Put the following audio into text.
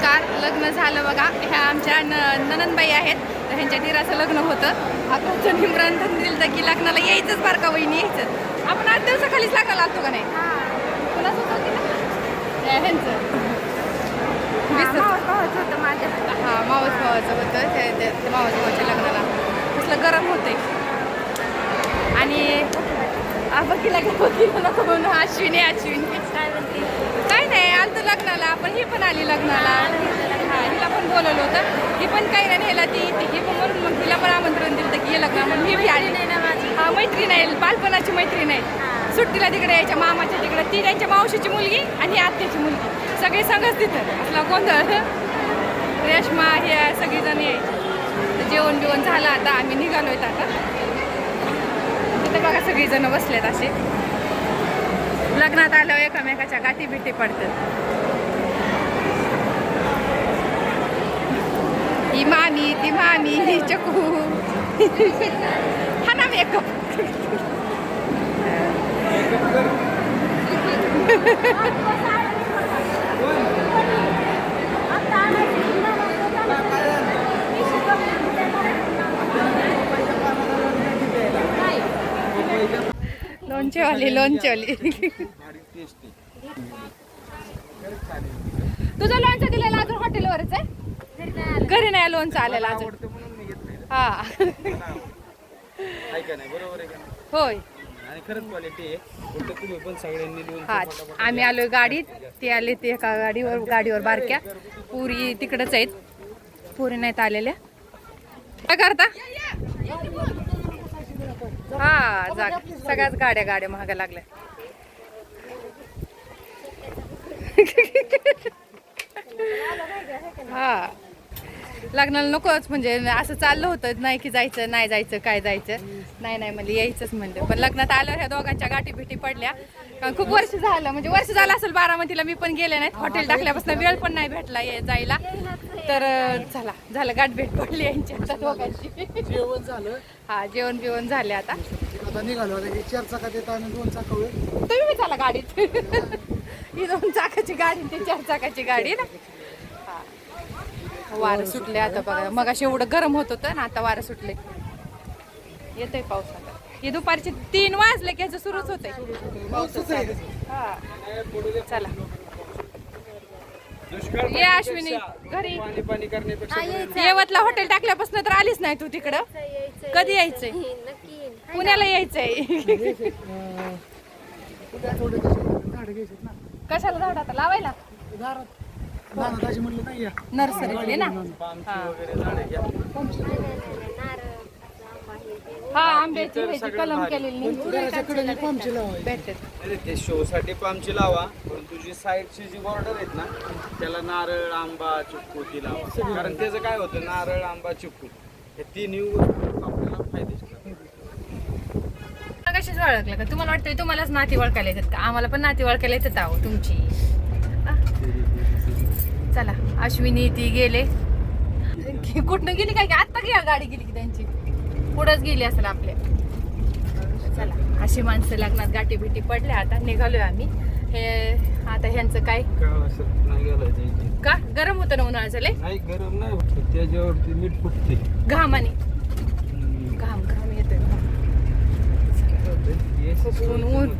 नमस्कार. लग्न झालं बघा. ह्या आमच्या ननंदबाई आहेत. तर ह्यांच्या दिराचं लग्न होतं. आता निमंत्रण दिलं की लग्नाला यायचंच बरं का वहिनी, यायचं. आपण 8 दिवसाखालीच लग्नाला आलतो का नाही? तुला होतं की ना ह्यांचं होतं माझ्या. हां, मावस भावाचं होतं. ते मावस भावाच्या लग्नाला कसलं गरम होतंय. आणि बघीला नको म्हणून अश्विनी काय नाही आलं तर लग्नाला. आपण ही पण आली लग्नाला. हां, हिला पण बोलवलं होतं. ही पण काही नाही नेला ती ही पण म्हणून मग तिला पण आमंत्रण दिलं की हे लग्न म्हणून ही आली नाही ना माझी. हां, मैत्रीण आहे, बालपणाची मैत्रीण आहे. सुट्टीला तिकडे यायच्या मामाच्या तिकडे. ती त्यांच्या मावशीची मुलगी आणि आत्याची मुलगी सगळे संगच तिथं. असला गोंधळ. रेश्मा हे सगळीजण यायची. जेवण बिवण झालं. आता आम्ही निघालोय आता. तिथं बघा सगळीजण बसलेत असे. लग्नात आल्यावर एकमेकाच्या गाठी बिठी पडतात. ही मामी ती मामी ही चकू हा ना मेकअप. लोणचेवाली तुझं लोणचं दिलेलं अजून हॉटेलवरच आहे. घरी नाही लोणचं आलेलं अजून. हा होय. हा, आम्ही आलोय गाडीत. ते आले ते एका गाडीवर बारक्या पुरी तिकडच आहेत. पुरी नाहीत आलेल्या. काय करता? हा, जागा सगळ्याच गाड्या महागा लागल्या. हा, लग्नाला नकोच म्हणजे असं चाललं होतं. नाही की जायचं नाही जायचं काय जायचं नाही म्हणजे यायचंच म्हणलं. पण लग्नात आल्यावर ह्या दोघांच्या गाठी भेटी पडल्या. खूप वर्ष झालं म्हणजे वर्ष झालं असेल बारामतीला मी पण गेले नाहीत. हॉटेल टाकल्यापासून वेळ पण नाही भेटला जायला. तर झालं गाठ भेट पडली यांची आता दोघांची. जेवण झालं. हा, जेवण बिवण झाले. आता निघालो. 4 चाकात येत आणि 2 चाकावर तुम्ही मी चला गाडीत. ही 2 चाकाची गाडी ते 4 चाकाची गाडी ना. वारं सुटले आता बघा. मग असे एवढं गरम होत होतं ना, आता वारं सुटले. येतोय पाऊस आता. हे दुपारचे 3 वाजले की ह्याचं सुरूच होतंय. हा, चला ये अश्विनी घरी. येवतला हॉटेल टाकल्यापासून तर आलीच नाही तू तिकडं. कधी यायचंय? पुण्याला यायचंय. कशाला झाड आता लावायला? नर्सरीतले ना. हा, आंब्याची कलम केलेली भेटते. ते शो साठी पामची लावा. पण तुझी साईडची जी बॉर्डर आहेत ना त्याला नारळ आंबा चिक्कू ती लावा. कारण त्याचं काय होतं, नारळ आंबा चिक्कू हे 3 आपल्याला फायदेशीर. कशाच ओळखलं का? तुम्हाला वाटतं तुम्हालाच नाती ओळखायला येतात का? आम्हाला पण नाती ओळखायला येतात आहो तुमची. चला, अश्विनी ती गेले. कुठनं गेली काय? आत्ता गाडी गेली की त्यांची पुढंच गेली असेल आपल्या. चला, अशी माणसं लग्नात गाठी बिटी पडल्या. आता निघालोय आम्ही. हे आता ह्यांचं काय का गरम होतं ना उन्हाळ्याचं लय? नाही गरम नाही होत. त्याच्यावरती मीठ फुटते घामाने. घाम येतोय. ऊन